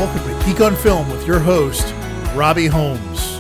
Welcome to Geek on Film with your host, Robbie Holmes.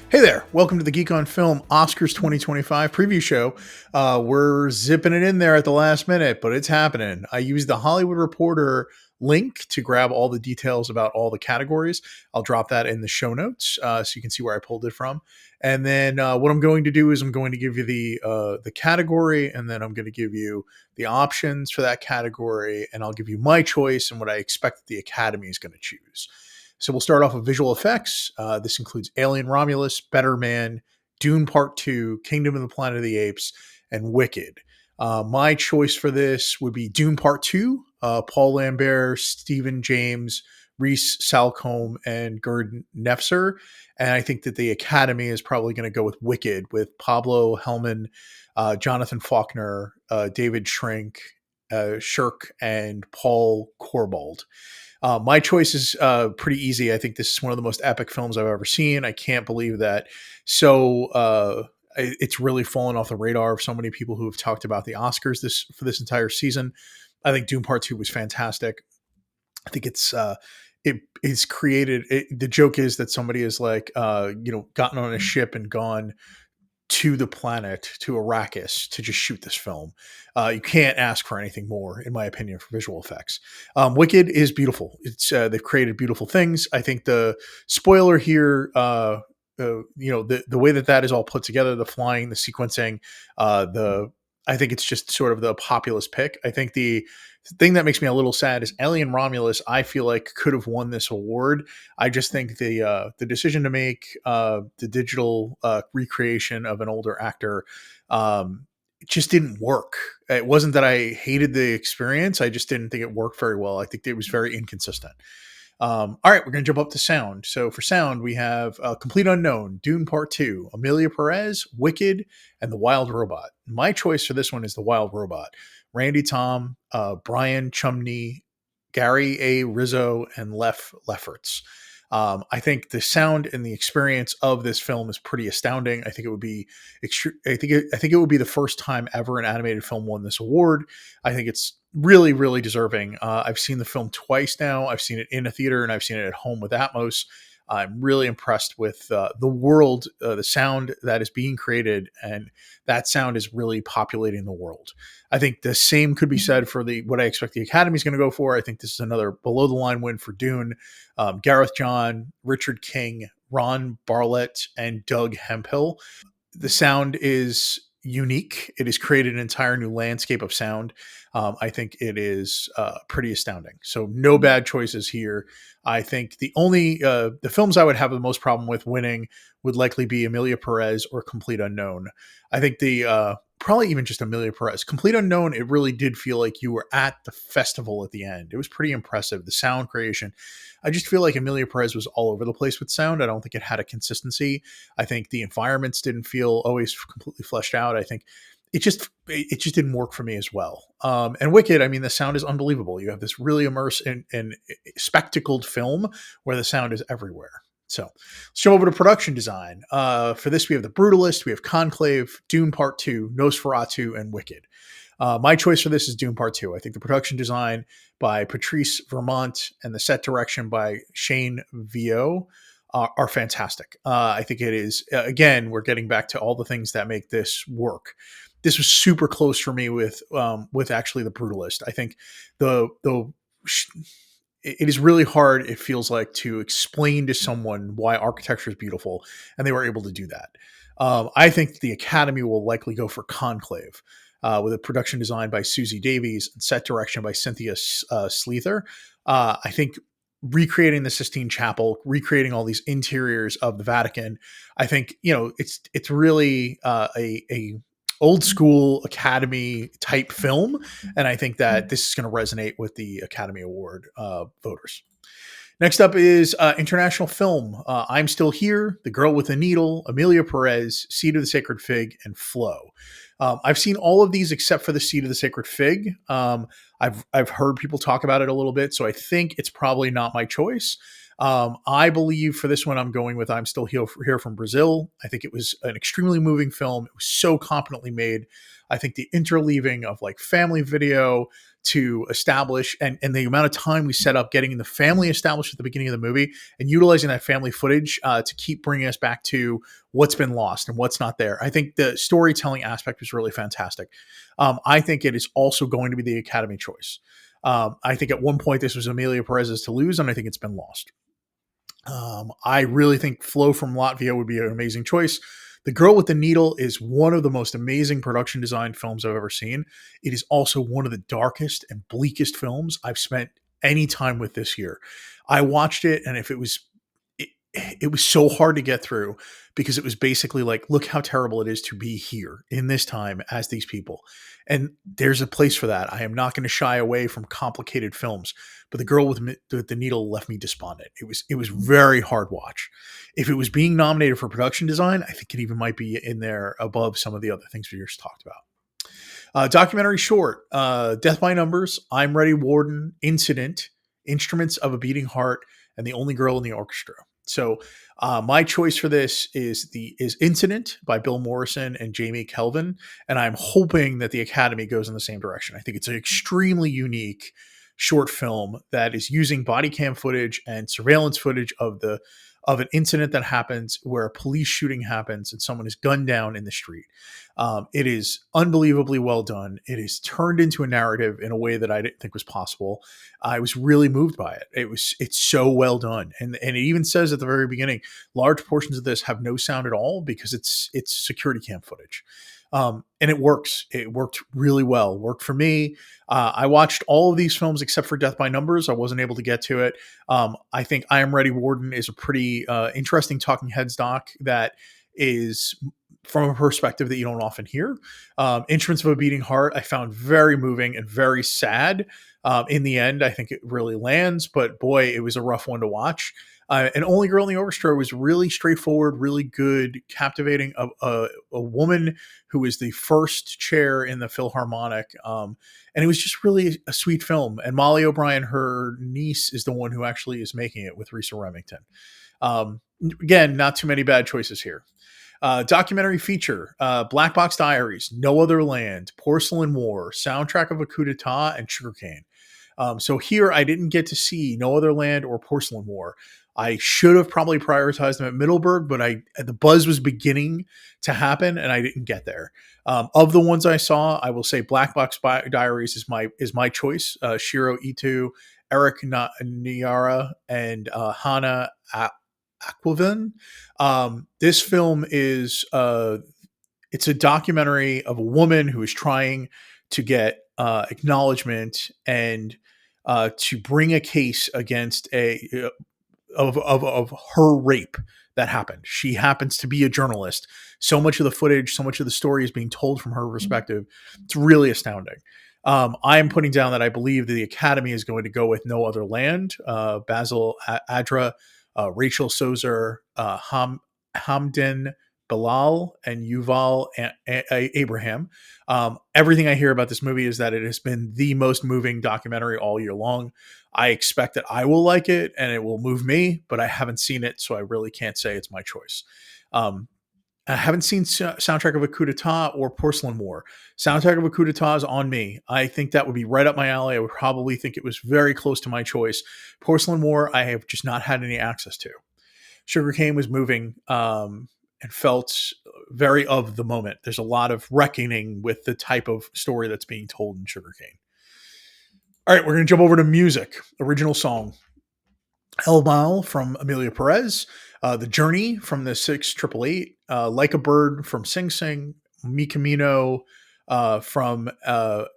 Hey there, welcome to the Geek on Film Oscars 2025 preview show. We're zipping it in there at the last minute, but it's happening. I used the Hollywood Reporter link to grab all the details about all the categories. I'll drop that in the show notes so you can see where I pulled it from. And then what I'm going to do is I'm going to give you the category, and then I'm going to give you the options for that category, and I'll give you my choice and what I expect the Academy is going to choose. So we'll start off with visual effects. This includes Alien Romulus, Better Man, Dune Part 2, Kingdom of the Planet of the Apes, and Wicked. My choice for this would be Dune Part 2, Paul Lambert, Stephen James, Rhys, Salcombe, and Gerd Nefzer. And I think that the Academy is probably going to go with Wicked, with Pablo, Helman, Jonathan Fawkner, David Shrink, Shirk, and Paul Corbould. My choice is pretty easy. I think this is one of the most epic films I've ever seen. I can't believe that. So it's really fallen off the radar of so many people who have talked about the Oscars for this entire season. I think Dune Part 2 was fantastic. I think it is created. The joke is that somebody is like, gotten on a ship and gone to the planet, to Arrakis, to just shoot this film. You can't ask for anything more, in my opinion, for visual effects. Wicked is beautiful. It's they've created beautiful things. I think the spoiler here, the way that is all put together, the flying, the sequencing, I think it's just sort of the populist pick. I think the thing that makes me a little sad is Alien Romulus, I feel like could have won this award. I just think the decision to make the digital recreation of an older actor it just didn't work. It wasn't that I hated the experience. I just didn't think it worked very well. I think it was very inconsistent. All right, we're going to jump up to sound. So for sound, we have Complete Unknown, Dune Part 2, Emilia Perez, Wicked, and The Wild Robot. My choice for this one is The Wild Robot. Randy Thom, Brian Chumney, Gary A. Rizzo, and Lefferts. I think the sound and the experience of this film is pretty astounding. I think it would be I think it would be the first time ever an animated film won this award. I think it's really, really deserving. I've seen the film twice now. I've seen it in a theater and I've seen it at home with Atmos. I'm really impressed with the world, the sound that is being created, and that sound is really populating the world. I think the same could be said for what I expect the Academy is going to go for. I think this is another below the line win for Dune. Gareth John, Richard King, Ron Bartlett, and Doug Hemphill. The sound is unique. It has created an entire new landscape of sound. I think it is pretty astounding. So no bad choices here. I think the films I would have the most problem with winning would likely be Emilia Perez or Complete Unknown. I think probably even just Emilia Perez. Complete Unknown, it really did feel like you were at the festival at the end. It was pretty impressive. The sound creation. I just feel like Emilia Perez was all over the place with sound. I don't think it had a consistency. I think the environments didn't feel always completely fleshed out. I think it just didn't work for me as well. And Wicked, I mean, the sound is unbelievable. You have this really immersive and spectacled film where the sound is everywhere. So let's jump over to production design. For this, we have The Brutalist, we have Conclave, Dune Part 2, Nosferatu, and Wicked. My choice for this is Dune Part 2. I think the production design by Patrice, Vermette, and the set direction by Shane Vieau are fantastic. I think it is, again, we're getting back to all the things that make this work. This was super close for me with actually The Brutalist. I think it is really hard, it feels like, to explain to someone why architecture is beautiful, and they were able to do that. I think the Academy will likely go for Conclave, with a production design by Suzie Davies and set direction by Cynthia Sleiter. I think recreating the Sistine Chapel, recreating all these interiors of the Vatican, I think, it's really a old school Academy type film. And I think that this is going to resonate with the Academy Award voters. Next up is international film. I'm Still Here, The Girl with the Needle, Emilia Perez, Seed of the Sacred Fig, and Flow. I've seen all of these except for the Seed of the Sacred Fig. I've heard people talk about it a little bit, so I think it's probably not my choice. I believe for this one, I'm going with I'm Still Here from Brazil. I think it was an extremely moving film. It was so competently made. I think the interleaving of like family video to establish and the amount of time we set up getting the family established at the beginning of the movie and utilizing that family footage to keep bringing us back to what's been lost and what's not there. I think the storytelling aspect was really fantastic. I think it is also going to be the Academy choice. I think at one point this was Emilia Perez's to lose, and I think it's been lost. I really think Flo from Latvia would be an amazing choice. The Girl with the Needle is one of the most amazing production design films I've ever seen. It is also one of the darkest and bleakest films I've spent any time with this year. I watched it, and if it was so hard to get through because it was basically like, look how terrible it is to be here in this time as these people. And there's a place for that. I am not going to shy away from complicated films, but The Girl with the Needle left me despondent. It was very hard watch. If it was being nominated for production design, I think it even might be in there above some of the other things we just talked about. Documentary short, Death by Numbers, I'm Ready Warden, Incident, Instruments of a Beating Heart, and The Only Girl in the Orchestra. So my choice for this is Incident by Bill Morrison and Jamie Kalven, and I'm hoping that the Academy goes in the same direction. I think it's an extremely unique short film that is using body cam footage and surveillance footage of an incident that happens where a police shooting happens and someone is gunned down in the street. It is unbelievably well done. It is turned into a narrative in a way that I didn't think was possible. I was really moved by it. It's so well done. And it even says at the very beginning, large portions of this have no sound at all because it's security cam footage. And it works. It worked really well. Worked for me. I watched all of these films except for Death by Numbers. I wasn't able to get to it. I think I Am Ready Warden is a pretty interesting talking heads doc that is from a perspective that you don't often hear. Instruments of a Beating Heart I found very moving and very sad. In the end, I think it really lands, but boy, it was a rough one to watch. And Only Girl in the Orchestra was really straightforward, really good, captivating. A woman who is the first chair in the Philharmonic. And it was just really a sweet film. And Molly O'Brien, her niece, is the one who actually is making it with Rhys Remington. Again, not too many bad choices here. Documentary feature, Black Box Diaries, No Other Land, Porcelain War, Soundtrack of a Coup d'etat, and Sugarcane. So here I didn't get to see No Other Land or Porcelain War. I should have probably prioritized them at Middleburg, but the buzz was beginning to happen and I didn't get there. Of the ones I saw, I will say Black Box Diaries is my choice. Shiro Ito, Eric Niara, and Hana Aquavan. This film is it's a documentary of a woman who is trying to get acknowledgement and to bring a case against of her rape that happened. She happens to be a journalist. So much of the footage, so much of the story is being told from her perspective. It's really astounding. I am putting down that I believe that the Academy is going to go with No Other Land, Basil Adra, Rachel Sozer, Hamden Bilal, and Yuval Abraham. Everything I hear about this movie is that it has been the most moving documentary all year long. I expect that I will like it and it will move me, but I haven't seen it, so I really can't say it's my choice. I haven't seen Soundtrack of a Coup d'etat or Porcelain War. Soundtrack of a Coup d'etat is on me. I think that would be right up my alley. I would probably think it was very close to my choice. Porcelain War, I have just not had any access to. Sugarcane was moving and felt very of the moment. There's a lot of reckoning with the type of story that's being told in Sugarcane. All right, we're going to jump over to music. Original song. El Mal from Emilia Perez. The Journey from the 6888. Like a Bird from Sing Sing. Mi Camino from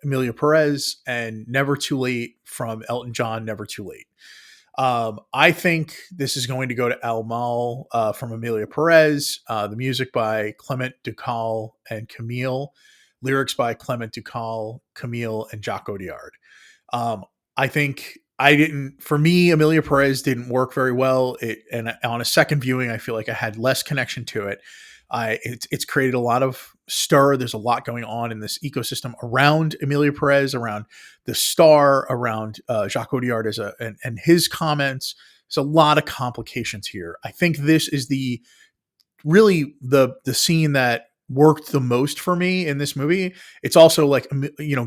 Emilia Perez. And Never Too Late from Elton John, Never Too Late. I think this is going to go to El Mal from Emilia Perez. The music by Clement Ducal and Camille. Lyrics by Clement Ducal, Camille, and Jacques Audiard. I think for me, Emilia Perez didn't work very well. And on a second viewing, I feel like I had less connection to it. It's created a lot of stir. There's a lot going on in this ecosystem around Emilia Perez, around the star, around Jacques Audiard and his comments. There's a lot of complications here. I think this is really the scene that worked the most for me in this movie. It's also like,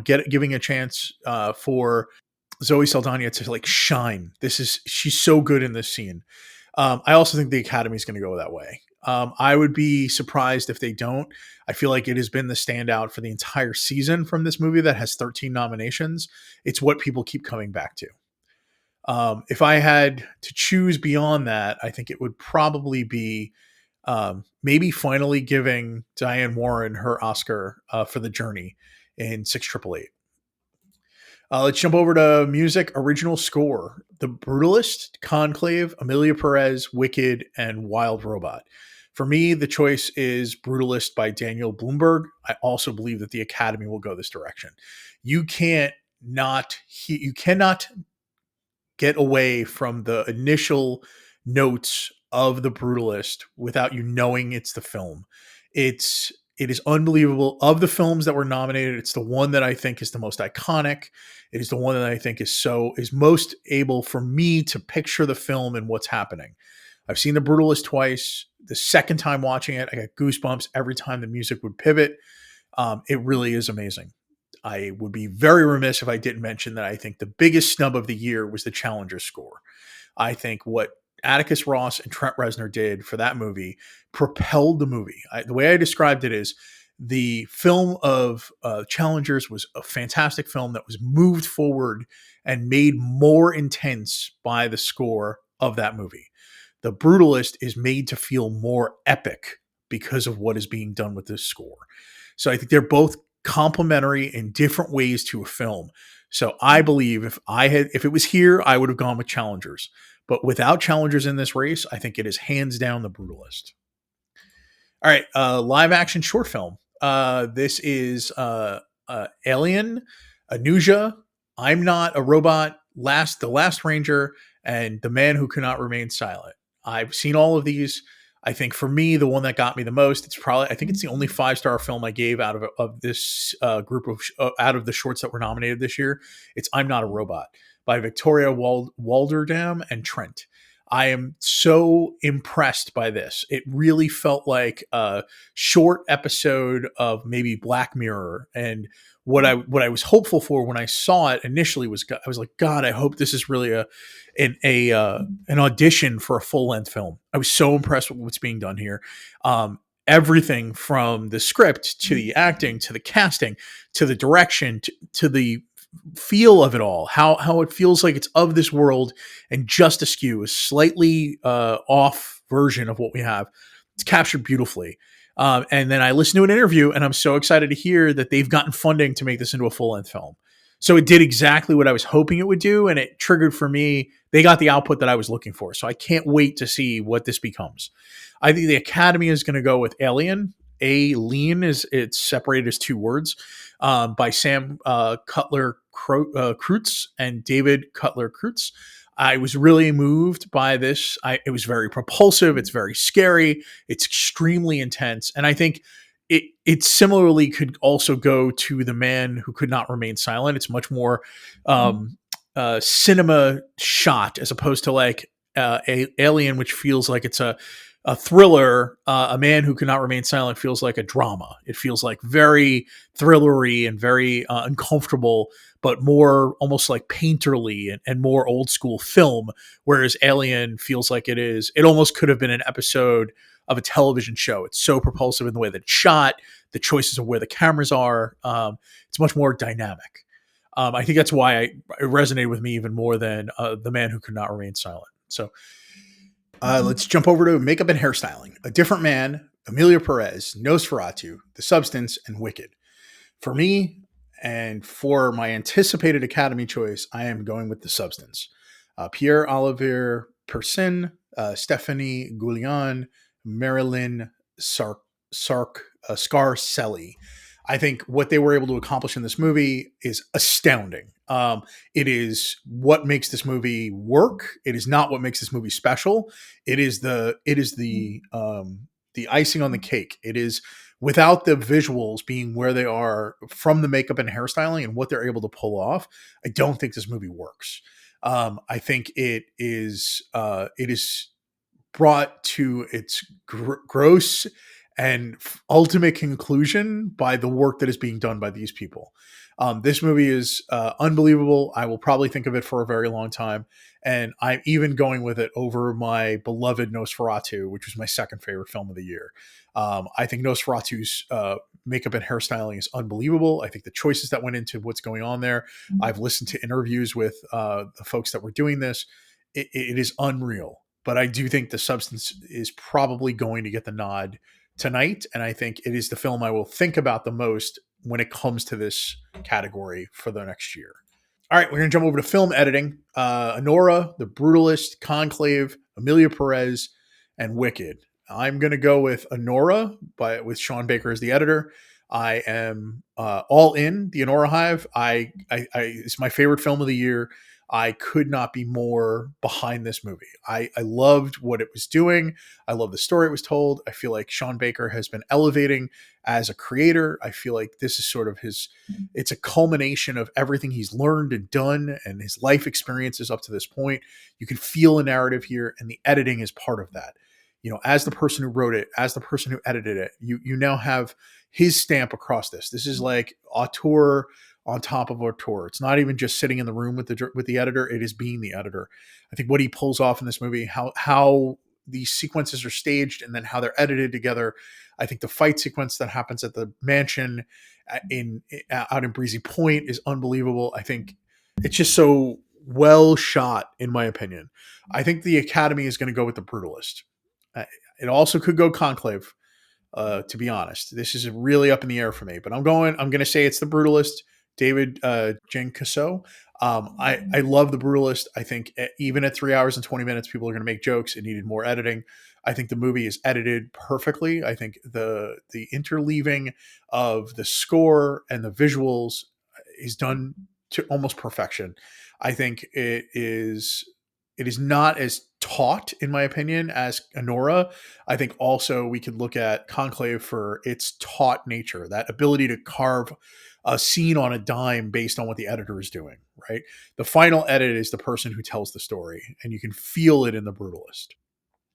giving a chance for Zoe Saldana to like shine. She's so good in this scene. I also think the Academy is going to go that way. I would be surprised if they don't. I feel like it has been the standout for the entire season from this movie that has 13 nominations. It's what people keep coming back to. If I had to choose beyond that, I think it would probably be maybe finally giving Diane Warren her Oscar for The Journey in 6888. Let's jump over to music. Original score: The Brutalist, Conclave, Amelia Perez, Wicked, and Wild Robot. For me, the choice is Brutalist by Daniel Blumberg. I also believe that the Academy will go this direction. You cannot get away from the initial notes of The Brutalist without you knowing it's the film. It is unbelievable. Of the films that were nominated, it's the one that I think is the most iconic. It is the one that I think is most able for me to picture the film and what's happening. I've seen The Brutalist twice. The second time watching it, I got goosebumps every time the music would pivot. It really is amazing. I would be very remiss if I didn't mention that I think the biggest snub of the year was the Challenger score. I think what Atticus Ross and Trent Reznor did for that movie propelled the movie. The way I described it is the film of Challengers was a fantastic film that was moved forward and made more intense by the score of that movie. The Brutalist is made to feel more epic because of what is being done with this score. So I think they're both complementary in different ways to a film. So I believe if it was here, I would have gone with Challengers. But without Challengers in this race, I think it is hands down The Brutalist. All right, live action short film. This is Alien, Anuja, I'm Not a Robot, The Last Ranger, and The Man Who Cannot Remain Silent. I've seen all of these. I think for me, the one that got me the most, I think it's the only 5-star film I gave out of this group out of the shorts that were nominated this year. It's I'm Not a Robot by Victoria Walderdam and Trent. I am so impressed by this. It really felt like a short episode of maybe Black Mirror. And what I was hopeful for when I saw it initially was, I was like, God, I hope this is really an audition for a full length film. I was so impressed with what's being done here. Everything from the script to the acting to the casting to the direction to the feel of it all, how it feels like it's of this world and just askew, a slightly off version of what we have. It's captured beautifully. And then I listened to an interview and I'm so excited to hear that they've gotten funding to make this into a full-length film. So it did exactly what I was hoping it would do, and it triggered for me. They got the output that I was looking for. So I can't wait to see what this becomes. I think the Academy is going to go with Alien. Alien it's separated as 2 words, by Sam Cutler Kreutz and David Cutler Kreutz. I was really moved by this. It was very propulsive. It's very scary. It's extremely intense. And I think it similarly could also go to The Man Who Could Not Remain Silent. It's much more cinema shot as opposed to like Alien, which feels like it's a thriller. A Man Who Could Not Remain Silent feels like a drama. It feels like very thrillery and very uncomfortable, but more almost like painterly and more old school film. Whereas Alien feels like it almost could have been an episode of a television show. It's so propulsive in the way that it's shot, the choices of where the cameras are. It's much more dynamic. I think that's why it resonated with me even more than The Man Who Could Not Remain Silent. So let's jump over to makeup and hairstyling. A Different Man, Amelia Perez, Nosferatu, The Substance, and Wicked. For me, and for my anticipated Academy choice, I am going with The Substance. Pierre Olivier Persin, Stephanie Goulian, Marilyn Scarcelli. I think what they were able to accomplish in this movie is astounding. It is what makes this movie work. It is not what makes this movie special. It is the icing on the cake. It is without the visuals being where they are from the makeup and hairstyling and what they're able to pull off. I don't think this movie works. I think it is brought to its gross and ultimate conclusion by the work that is being done by these people. This movie is unbelievable. I will probably think of it for a very long time. And I'm even going with it over my beloved Nosferatu, which was my second favorite film of the year. I think Nosferatu's makeup and hairstyling is unbelievable. I think the choices that went into what's going on there, I've listened to interviews with the folks that were doing this. It is unreal. But I do think the substance is probably going to get the nod tonight. And I think it is the film I will think about the most when it comes to this category for the next year. All right, we're going to jump over to film editing. Anora, The Brutalist, Conclave, Emilia Perez, and Wicked. I'm going to go with Anora with Sean Baker as the editor. I am all in the Anora Hive. It's my favorite film of the year. I could not be more behind this movie. I loved what it was doing. I love the story it was told. I feel like Sean Baker has been elevating as a creator. I feel like this is sort of it's a culmination of everything he's learned and done and his life experiences up to this point. You can feel a narrative here, and the editing is part of that. As the person who wrote it, as the person who edited it, you now have his stamp across this. This is like auteur on top of auteur. It's not even just sitting in the room with the editor. It is being the editor. I think what he pulls off in this movie, how these sequences are staged and then how they're edited together. I think the fight sequence that happens at the mansion out in Breezy Point is unbelievable. I think it's just so well shot, in my opinion. I think the Academy is going to go with The Brutalist. It also could go Conclave. To be honest, this is really up in the air for me, but I'm going to say it's The Brutalist. David Gencasso. I love The Brutalist. I think even at 3 hours and 20 minutes, people are going to make jokes. It needed more editing. I think the movie is edited perfectly. I think the interleaving of the score and the visuals is done to almost perfection. I think it is not as taut, in my opinion, as Anora. I think also we could look at Conclave for its taut nature, that ability to carve a scene on a dime based on what the editor is doing, right? The final edit is the person who tells the story, and you can feel it in The Brutalist.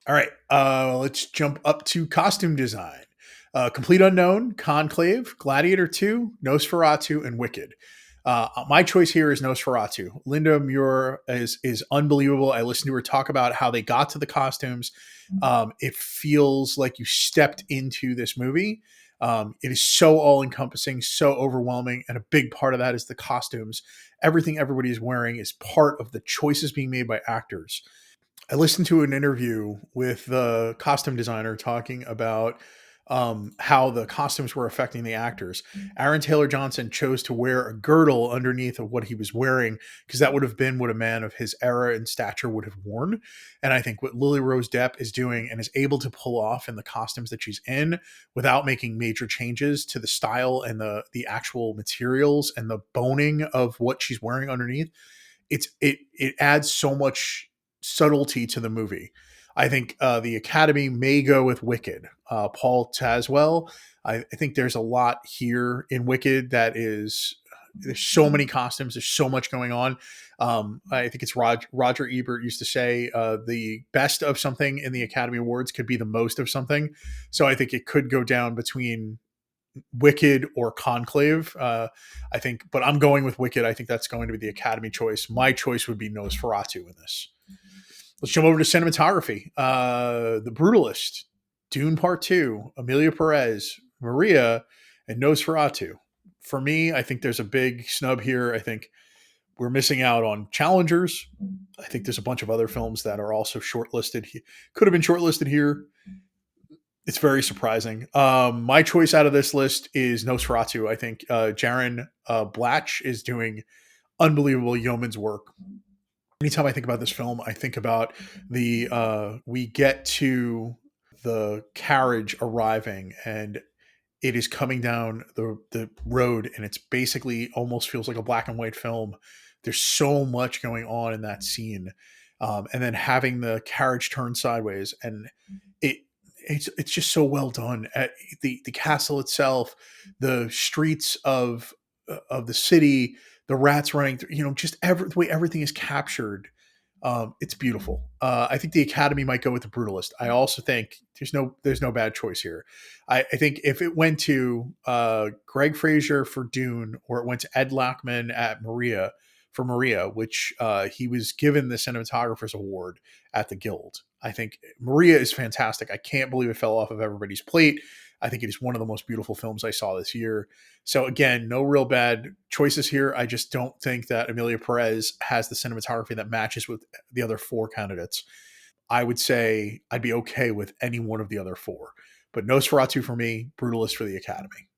All right, let's jump up to costume design. Complete Unknown, Conclave, Gladiator 2, Nosferatu, and Wicked. My choice here is Nosferatu. Linda Muir is unbelievable. I listened to her talk about how they got to the costumes. It feels like you stepped into this movie. It is so all-encompassing, so overwhelming, and a big part of that is the costumes. Everything everybody is wearing is part of the choices being made by actors. I listened to an interview with the costume designer talking about how the costumes were affecting the actors. Aaron Taylor Johnson chose to wear a girdle underneath of what he was wearing because that would have been what a man of his era and stature would have worn. And I think what Lily Rose Depp is doing and is able to pull off in the costumes that she's in without making major changes to the style and the actual materials and the boning of what she's wearing underneath, it adds so much subtlety to the movie. I think the Academy may go with Wicked. Paul Tazwell. I think there's a lot here in Wicked that is. There's so many costumes. There's so much going on. I think it's Roger Ebert used to say the best of something in the Academy Awards could be the most of something. So I think it could go down between Wicked or Conclave. I think, but I'm going with Wicked. I think that's going to be the Academy choice. My choice would be Nosferatu in this. Let's jump over to cinematography. The Brutalist, Dune Part 2, Emilia Perez, Maria, and Nosferatu. For me, I think there's a big snub here. I think we're missing out on challengers. I think there's a bunch of other films that are also shortlisted. Could have been shortlisted here. It's very surprising. My choice out of this list is Nosferatu. I think Jaron Blatch is doing unbelievable yeoman's work. Anytime I think about this film, I think about we get to the carriage arriving and it is coming down the road and it's basically almost feels like a black and white film. There's so much going on in that scene. And then having the carriage turn sideways and it's just so well done. The castle itself, the streets of of the city, the rats running through, just the way everything is captured. It's beautiful. I think the Academy might go with the Brutalist. I also think there's no bad choice here. I think if it went to Greg Fraser for Dune, or it went to Ed Lachman at Maria for Maria, which he was given the cinematographer's award at the Guild. I think Maria is fantastic. I can't believe it fell off of everybody's plate. I think it is one of the most beautiful films I saw this year. So again, no real bad choices here. I just don't think that Emilia Perez has the cinematography that matches with the other four candidates. I would say I'd be okay with any one of the other four. But Nosferatu for me, Brutalist for the Academy.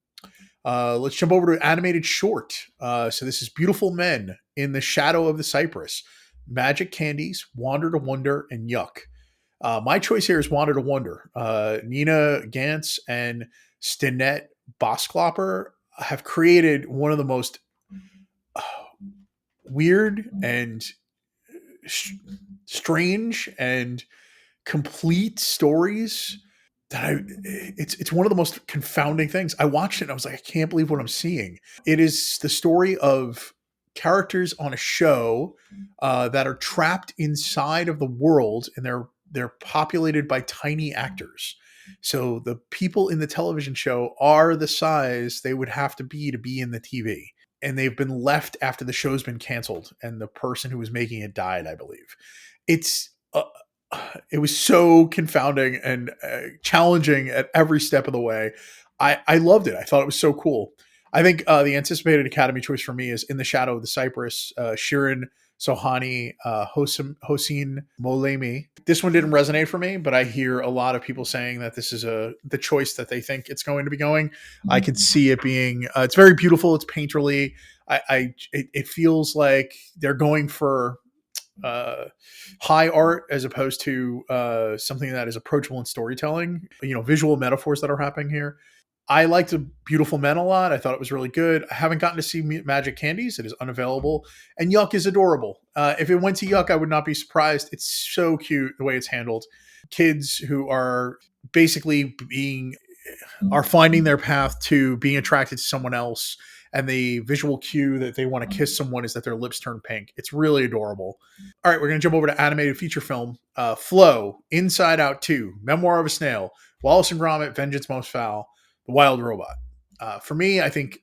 Let's jump over to animated short. So this is Beautiful Men in the Shadow of the Cypress, Magic Candies, Wander to Wonder, and Yuck. My choice here is Wander to Wonder. Nina Gantz and Stinnette Bosklopper have created one of the most weird and strange and complete stories that it's one of the most confounding things. I watched it and I was like, I can't believe what I'm seeing. It is the story of characters on a show that are trapped inside of the world, and they're populated by tiny actors. So the people in the television show are the size they would have to be in the TV. And they've been left after the show's been canceled and the person who was making it died, I believe. It was so confounding and challenging at every step of the way. I loved it. I thought it was so cool. I think the anticipated Academy choice for me is In the Shadow of the Cypress, Shirin Sohani, Hossein Molemi. This one didn't resonate for me, but I hear a lot of people saying that this is the choice that they think it's going to be going. I could see it being, it's very beautiful. It's painterly. It feels like they're going for high art as opposed to something that is approachable in storytelling, visual metaphors that are happening here. I liked the Beautiful Men a lot. I thought it was really good. I haven't gotten to see Magic Candies. It is unavailable. And Yuck is adorable. If it went to Yuck, I would not be surprised. It's so cute the way it's handled. Kids who are basically are finding their path to being attracted to someone else. And the visual cue that they want to kiss someone is that their lips turn pink. It's really adorable. All right, we're going to jump over to animated feature film. Flow, Inside Out 2, Memoir of a Snail, Wallace and Gromit, Vengeance Most Foul, The Wild Robot. For me, I think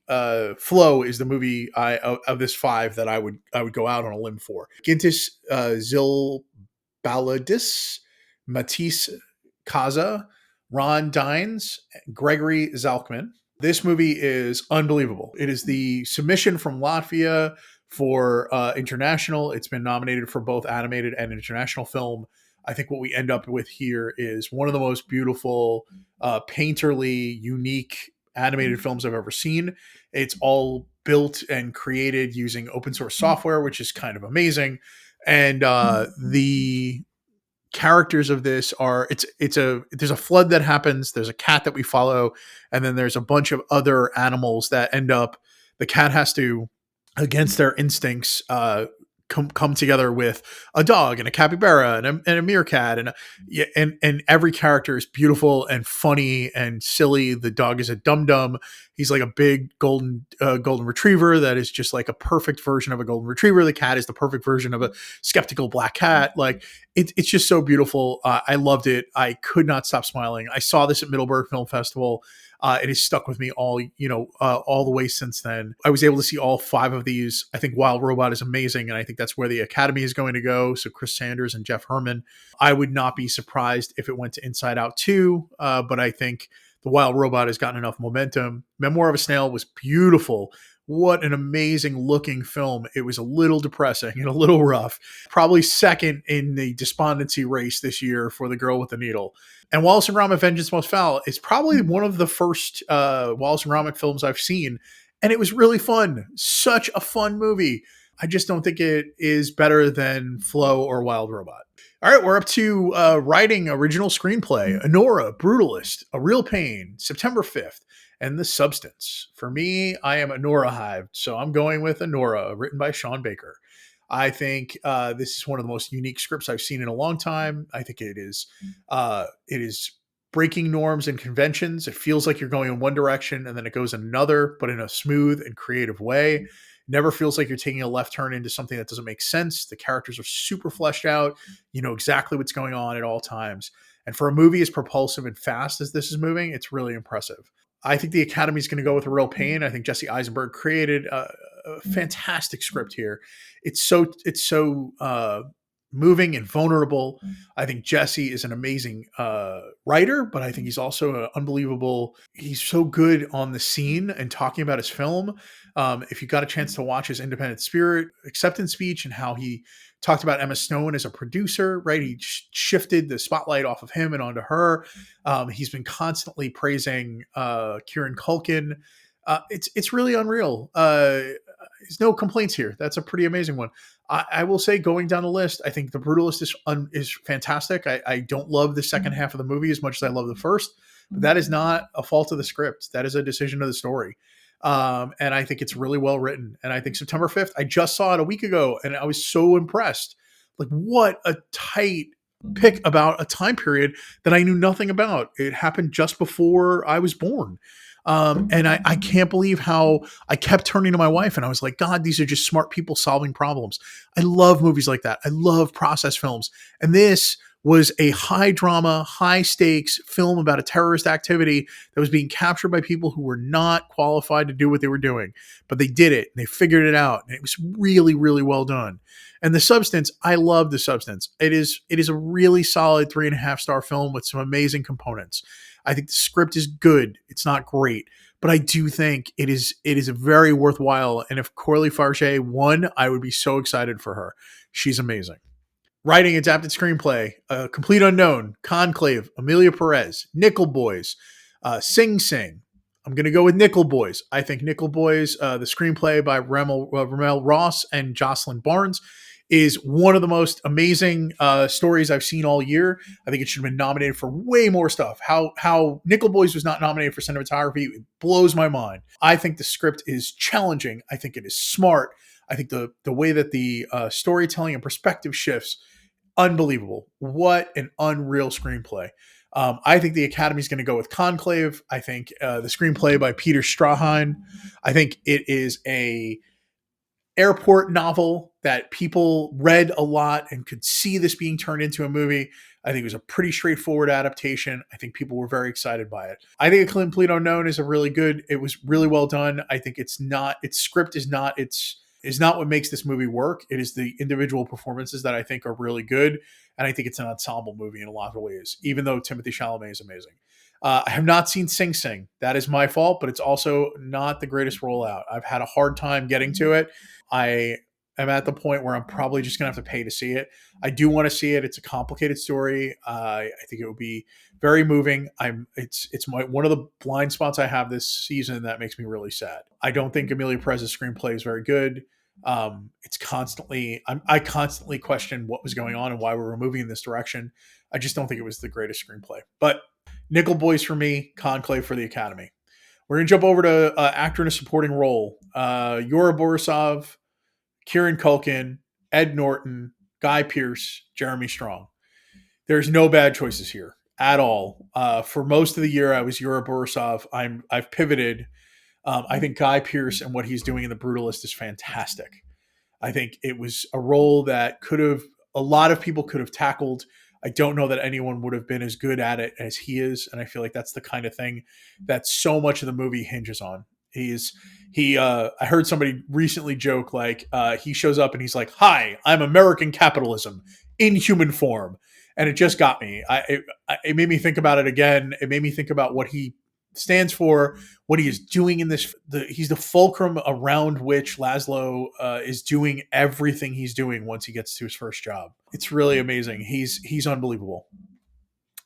Flow is the movie of this five that I would go out on a limb for. Gintis Zilbaladis, Matisse Kaza, Ron Dines, Gregory Zalkman. This movie is unbelievable. It is the submission from Latvia for international. It's been nominated for both animated and international film. I think what we end up with here is one of the most beautiful, painterly, unique animated films I've ever seen. It's all built and created using open source software, which is kind of amazing. And the characters of this are there's a flood that happens, there's a cat that we follow, and then there's a bunch of other animals that end up, the cat has to, against their instincts, come together with a dog and a capybara and a meerkat, and every character is beautiful and funny and silly. The dog is a dum-dum. He's like a big golden retriever that is just like a perfect version of a golden retriever. The cat is the perfect version of a skeptical black cat. Like it's just so beautiful. I loved it. I could not stop smiling. I saw this at Middleburg Film Festival. It has stuck with me all the way since then. I was able to see all five of these. I think Wild Robot is amazing, and I think that's where the Academy is going to go. So Chris Sanders and Jeff Herman. I would not be surprised if it went to Inside Out 2, but I think The Wild Robot has gotten enough momentum. Memoir of a Snail was beautiful. What an amazing looking film. It was a little depressing and a little rough. Probably second in the despondency race this year for The Girl with the Needle. And Wallace and Gromit, Vengeance Most Foul is probably one of the first Wallace and Gromit films I've seen. And it was really fun. Such a fun movie. I just don't think it is better than Flow or Wild Robot. All right, we're up to writing original screenplay. Anora, Brutalist, A Real Pain, September 5th. And The Substance. For me, I am Anora hived, so I'm going with Anora, written by Sean Baker. I think this is one of the most unique scripts I've seen in a long time. I think it is breaking norms and conventions. It feels like you're going in one direction and then it goes in another, but in a smooth and creative way. Never feels like you're taking a left turn into something that doesn't make sense. The characters are super fleshed out. You know exactly what's going on at all times. And for a movie as propulsive and fast as this is moving, it's really impressive. I think the Academy is going to go with a real pain. I think Jesse Eisenberg created a fantastic script here. It's so moving and vulnerable. I think Jesse is an amazing writer, but I think he's also an unbelievable. He's so good on the scene and talking about his film. If you got a chance to watch his Independent Spirit acceptance speech and how he talked about Emma Stone as a producer, right? He shifted the spotlight off of him and onto her. He's been constantly praising Kieran Culkin. It's really unreal. There's no complaints here. That's a pretty amazing one. I will say, going down the list, I think The Brutalist is fantastic. I don't love the second half of the movie as much as I love the first, but that is not a fault of the script. That is a decision of the story. And I think it's really well written. And I think September 5th, I just saw it a week ago and I was so impressed. Like, what a tight pick about a time period that I knew nothing about. It happened just before I was born. And I can't believe how I kept turning to my wife and I was like, God, these are just smart people solving problems. I love movies like that. I love process films. And this was a high drama, high stakes film about a terrorist activity that was being captured by people who were not qualified to do what they were doing, but they did it and they figured it out. And it was really, really well done. And the substance, I love the substance. It is a really solid 3.5-star film with some amazing components. I think the script is good. It's not great, but I do think it is a very worthwhile. And if Coralie Farge won, I would be so excited for her. She's amazing. Writing, adapted screenplay, Complete Unknown, Conclave, Amelia Perez, Nickel Boys, Sing Sing. I'm going to go with Nickel Boys. I think Nickel Boys, the screenplay by Ramel Ross and Jocelyn Barnes, is one of the most amazing stories I've seen all year. I think it should have been nominated for way more stuff. How Nickel Boys was not nominated for cinematography, it blows my mind. I think the script is challenging. I think it is smart. I think the way that the storytelling and perspective shifts, unbelievable. What an unreal screenplay. I think the Academy is going to go with Conclave. I think the screenplay by Peter Strahan. I think it is a airport novel that people read a lot and could see this being turned into a movie. I think it was a pretty straightforward adaptation. I think people were very excited by it. I think A Complete Unknown is it was really well done. I think its script is not what makes this movie work. It is the individual performances that I think are really good. And I think it's an ensemble movie in a lot of ways, even though Timothée Chalamet is amazing. I have not seen Sing Sing. That is my fault, but it's also not the greatest rollout. I've had a hard time getting to it. I am at the point where I'm probably just going to have to pay to see it. I do want to see it. It's a complicated story. I think it would be very moving. It's one of the blind spots I have this season that makes me really sad. I don't think Amelia Perez's screenplay is very good. I constantly question what was going on and why we were moving in this direction. I just don't think it was the greatest screenplay. But Nickel Boys for me, Conclave for the Academy. We're going to jump over to actor in a supporting role. Yura Borisov, Kieran Culkin, Ed Norton, Guy Pearce, Jeremy Strong. There's no bad choices here at all. For most of the year, I was Yura Borisov. I've pivoted. I think Guy Pearce and what he's doing in The Brutalist is fantastic. I think it was a role that a lot of people could have tackled. I don't know that anyone would have been as good at it as he is. And I feel like that's the kind of thing that so much of the movie hinges on. I heard somebody recently joke, like, he shows up and he's like, "Hi, I'm American capitalism in human form." And it just got me. It made me think about it again. It made me think about what he stands for, what he is doing in this. He's the fulcrum around which Laszlo is doing everything he's doing once he gets to his first job. It's really amazing. He's unbelievable.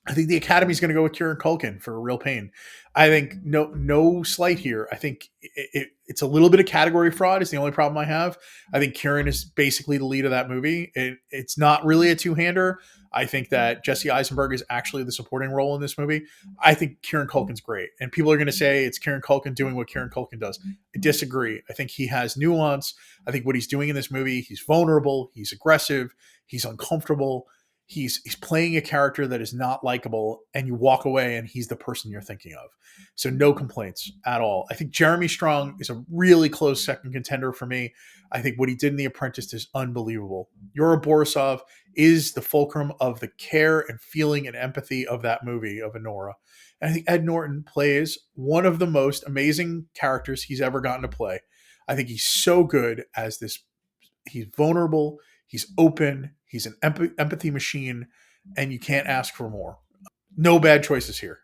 I think the Academy is going to go with Kieran Culkin for real pain. I think no slight here. I think it's a little bit of category fraud is the only problem I have. I think Kieran is basically the lead of that movie. It's not really a two-hander. I think that Jesse Eisenberg is actually the supporting role in this movie. I think Kieran Culkin's great. And people are going to say it's Kieran Culkin doing what Kieran Culkin does. I disagree. I think he has nuance. I think what he's doing in this movie, he's vulnerable, he's aggressive, he's uncomfortable. he's playing a character that is not likable, and you walk away and he's the person you're thinking of. So no complaints at all. I think Jeremy Strong is a really close second contender for me. I think what he did in The Apprentice is unbelievable. Yura Borisov is the fulcrum of the care and feeling and empathy of that movie of Anora. And I think Ed Norton plays one of the most amazing characters he's ever gotten to play. I think he's so good as this. He's vulnerable. He's open. He's an empathy machine, and you can't ask for more. No bad choices here.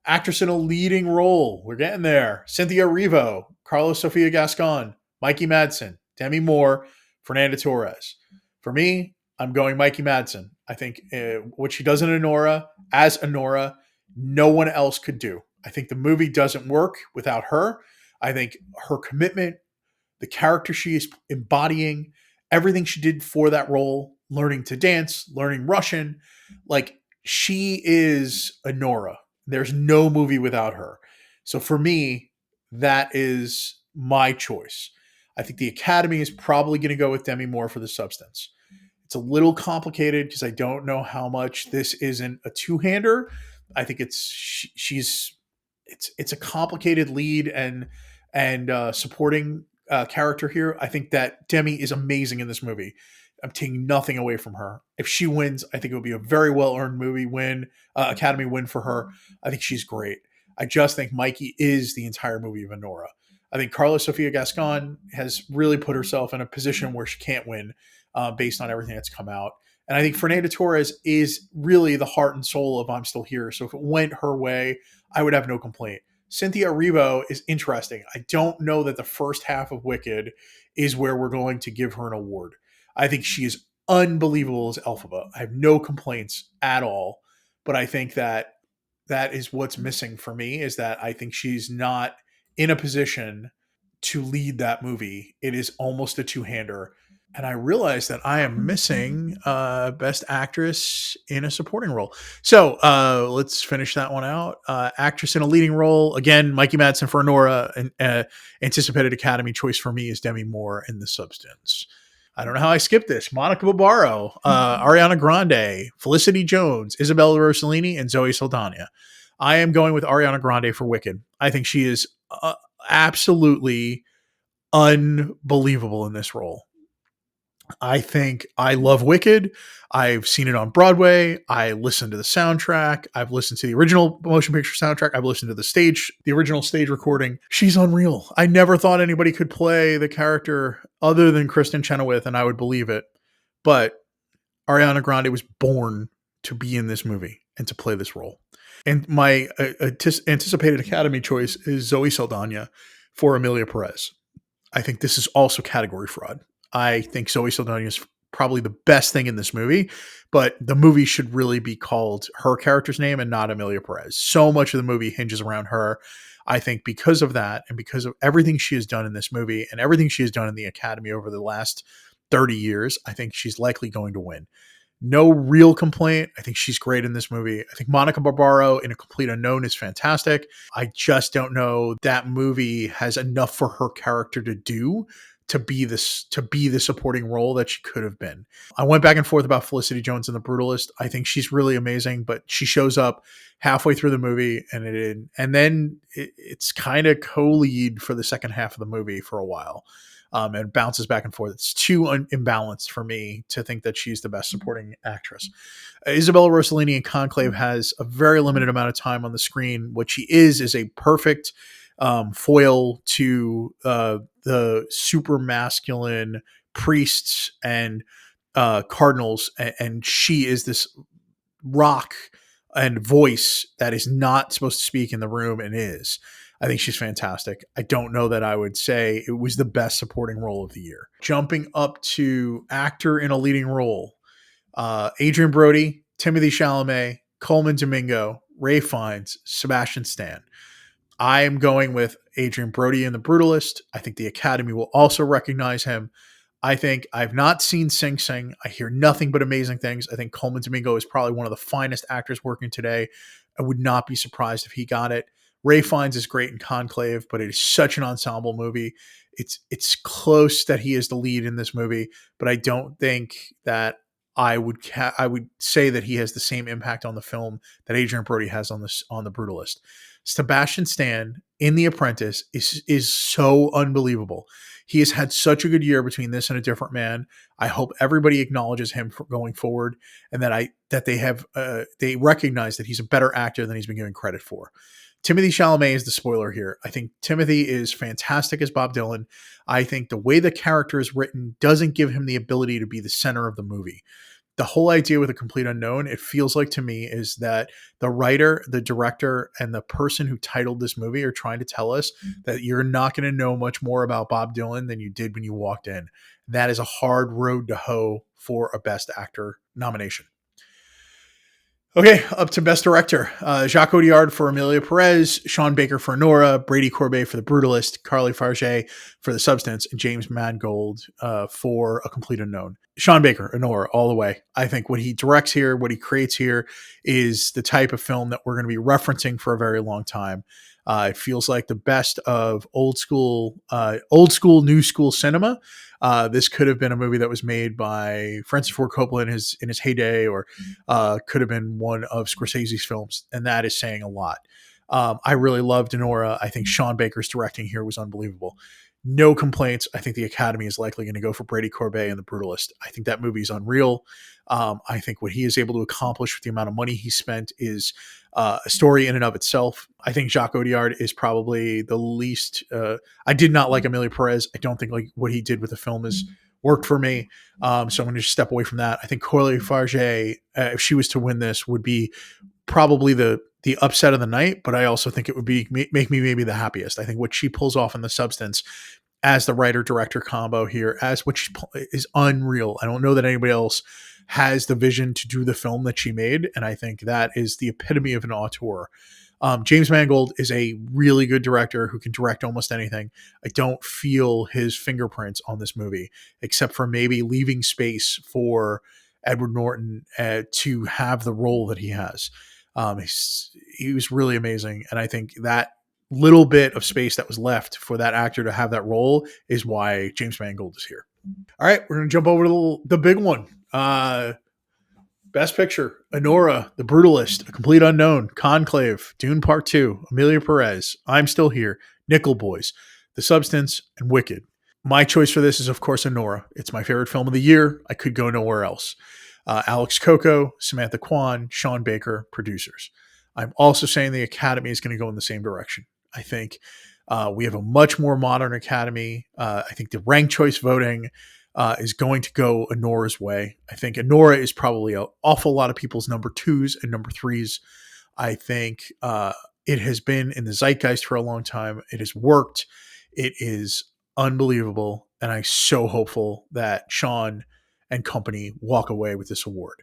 Actress in a leading role. We're getting there. Cynthia Erivo, Carlos Sofia Gascon, Mikey Madsen, Demi Moore, Fernanda Torres. For me, I'm going Mikey Madsen. I think what she does in Anora, as Anora, no one else could do. I think the movie doesn't work without her. I think her commitment, the character she is embodying, everything she did for that role, learning to dance, learning Russian, like she is Anora. There's no movie without her. So for me, that is my choice. I think the Academy is probably going to go with Demi Moore for the substance. It's a little complicated because I don't know how much this isn't a two-hander. I think it's a complicated lead and supporting character here. I think that Demi is amazing in this movie. I'm taking nothing away from her. If she wins, I think it would be a very well-earned movie win, Academy win for her. I think she's great. I just think Mikey is the entire movie of Anora. I think Carlos Sofia Gascon has really put herself in a position where she can't win based on everything that's come out. And I think Fernanda Torres is really the heart and soul of I'm Still Here. So if it went her way, I would have no complaint. Cynthia Erivo is interesting. I don't know that the first half of Wicked is where we're going to give her an award. I think she is unbelievable as Elphaba. I have no complaints at all. But I think that is what's missing for me, is that I think she's not in a position to lead that movie. It is almost a two-hander. And I realized that I am missing Best Actress in a Supporting Role. So let's finish that one out. Actress in a Leading Role. Again, Mikey Madsen for Nora. And anticipated Academy choice for me is Demi Moore in The Substance. I don't know how I skipped this. Monica Barbaro, Ariana Grande, Felicity Jones, Isabella Rossellini, and Zoe Saldana. I am going with Ariana Grande for Wicked. I think she is absolutely unbelievable in this role. I think I love Wicked. I've seen it on Broadway. I listened to the soundtrack. I've listened to the original motion picture soundtrack. I've listened to the original stage recording. She's unreal. I never thought anybody could play the character other than Kristen Chenoweth, and I would believe it. But Ariana Grande was born to be in this movie and to play this role. And my anticipated Academy choice is Zoe Saldana for Emilia Perez. I think this is also category fraud. I think Zoe Saldana is probably the best thing in this movie, but the movie should really be called her character's name and not Emilia Perez. So much of the movie hinges around her. I think because of that and because of everything she has done in this movie and everything she has done in the Academy over the last 30 years, I think she's likely going to win. No real complaint. I think she's great in this movie. I think Monica Barbaro in A Complete Unknown is fantastic. I just don't know that movie has enough for her character to do to be the supporting role that she could have been. I went back and forth about Felicity Jones in The Brutalist. I think she's really amazing, but she shows up halfway through the movie and then it's kind of co-lead for the second half of the movie for a while. And bounces back and forth. It's too imbalanced for me to think that she's the best supporting actress. Isabella Rossellini in Conclave has a very limited amount of time on the screen. What she is a perfect foil to the super masculine priests and cardinals. And she is this rock and voice that is not supposed to speak in the room and is. I think she's fantastic. I don't know that I would say it was the best supporting role of the year. Jumping up to actor in a leading role, Adrian Brody, Timothée Chalamet, Coleman Domingo, Ralph Fiennes, Sebastian Stan. I am going with Adrian Brody in The Brutalist. I think the Academy will also recognize him. I think I've not seen Sing Sing. I hear nothing but amazing things. I think Coleman Domingo is probably one of the finest actors working today. I would not be surprised if he got it. Ralph Fiennes is great in Conclave, but it is such an ensemble movie. It's close that he is the lead in this movie, but I don't think that I would say that he has the same impact on the film that Adrian Brody has on the Brutalist. Sebastian Stan in The Apprentice is so unbelievable. He has had such a good year between this and A Different Man. I hope everybody acknowledges him for going forward, and that they recognize that he's a better actor than he's been given credit for. Timothy Chalamet is the spoiler here. I think Timothy is fantastic as Bob Dylan. I think the way the character is written doesn't give him the ability to be the center of the movie. The whole idea with A Complete Unknown, it feels like to me, is that the writer, the director, and the person who titled this movie are trying to tell us that you're not going to know much more about Bob Dylan than you did when you walked in. That is a hard road to hoe for a Best Actor nomination. Okay, up to Best Director. Jacques Audiard for Amelia Perez, Sean Baker for Nora, Brady Corbet for The Brutalist, Carly Farge for The Substance, and James Mangold for A Complete Unknown. Sean Baker, Nora, all the way. I think what he directs here, what he creates here, is the type of film that we're going to be referencing for a very long time. It feels like the best of old school, new school cinema. This could have been a movie that was made by Francis Ford Coppola in his heyday, or could have been one of Scorsese's films, and that is saying a lot. I really loved Nora. I think Sean Baker's directing here was unbelievable. No complaints. I think the Academy is likely going to go for Brady Corbet and The Brutalist. I think that movie is unreal. I think what he is able to accomplish with the amount of money he spent is a story in and of itself. I think Jacques Audiard is probably the least. I did not like Amelia Perez. I don't think like what he did with the film is worked for me. So I'm going to just step away from that. I think Carly Farge, if she was to win this, would be probably the upset of the night, but I also think it would be make me maybe the happiest. I think what she pulls off in The Substance as the writer-director combo here, as what she is unreal. I don't know that anybody else has the vision to do the film that she made, and I think that is the epitome of an auteur. James Mangold is a really good director who can direct almost anything. I don't feel his fingerprints on this movie, except for maybe leaving space for Edward Norton to have the role that he has. He was really amazing, and I think that little bit of space that was left for that actor to have that role is why James Mangold is here. All right, we're going to jump over to the big one. Best Picture: Anora, The Brutalist, A Complete Unknown, Conclave, Dune Part 2, Amelia Perez, I'm Still Here, Nickel Boys, The Substance, and Wicked. My choice for this is, of course, Anora. It's my favorite film of the year. I could go nowhere else. Alex Coco, Samantha Kwan, Sean Baker, producers. I'm also saying the Academy is going to go in the same direction. I think we have a much more modern Academy. I think the ranked choice voting is going to go Anora's way. I think Anora is probably an awful lot of people's number 2s and number 3s. I think it has been in the zeitgeist for a long time. It has worked. It is unbelievable. And I'm so hopeful that Sean and company walk away with this award.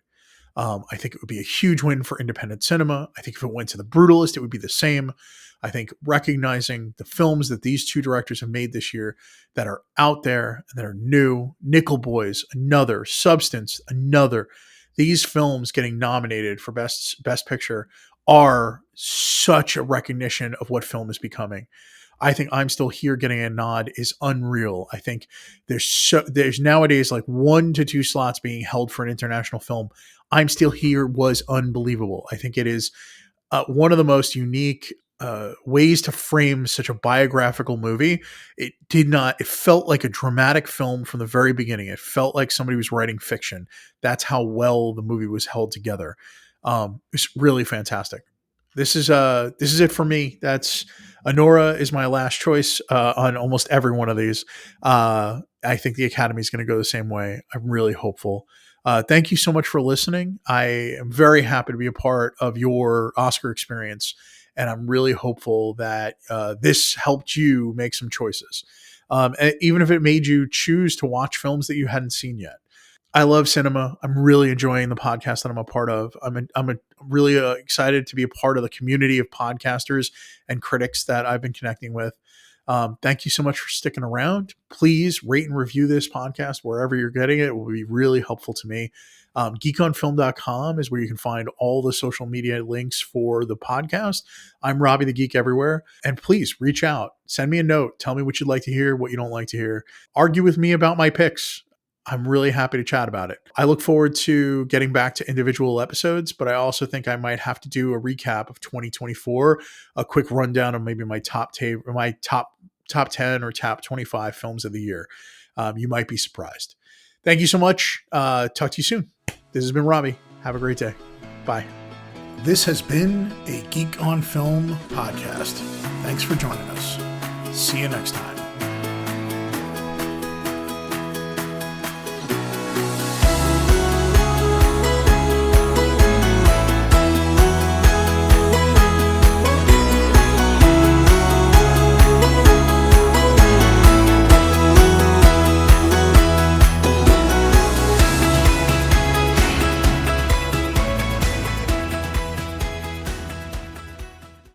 I think it would be a huge win for independent cinema. I think if it went to The Brutalist, it would be the same. I think recognizing the films that these two directors have made this year that are out there and that are new, Nickel Boys, another, Substance, another. These films getting nominated for Best Picture are such a recognition of what film is becoming. I think I'm Still Here getting a nod is unreal. I think there's nowadays like 1 to 2 slots being held for an international film. I'm Still Here was unbelievable. I think it is one of the most unique ways to frame such a biographical movie. It felt like a dramatic film from the very beginning. It felt like somebody was writing fiction. That's how well the movie was held together. It's really fantastic. This is it for me. That's Anora is my last choice on almost every one of these. I think the Academy is going to go the same way. I'm really hopeful. Thank you so much for listening. I am very happy to be a part of your Oscar experience, and I'm really hopeful that this helped you make some choices, even if it made you choose to watch films that you hadn't seen yet. I love cinema. I'm really enjoying the podcast that I'm a part of. I'm really excited to be a part of the community of podcasters and critics that I've been connecting with. Thank you so much for sticking around. Please rate and review this podcast wherever you're getting it. It will be really helpful to me. Geekonfilm.com is where you can find all the social media links for the podcast. I'm Robbie the Geek everywhere. And please reach out. Send me a note. Tell me what you'd like to hear, what you don't like to hear. Argue with me about my picks. I'm really happy to chat about it. I look forward to getting back to individual episodes, but I also think I might have to do a recap of 2024, a quick rundown of maybe my top 10 or top 25 films of the year. You might be surprised. Thank you so much. Talk to you soon. This has been Robbie. Have a great day. Bye. This has been a Geek on Film podcast. Thanks for joining us. See you next time.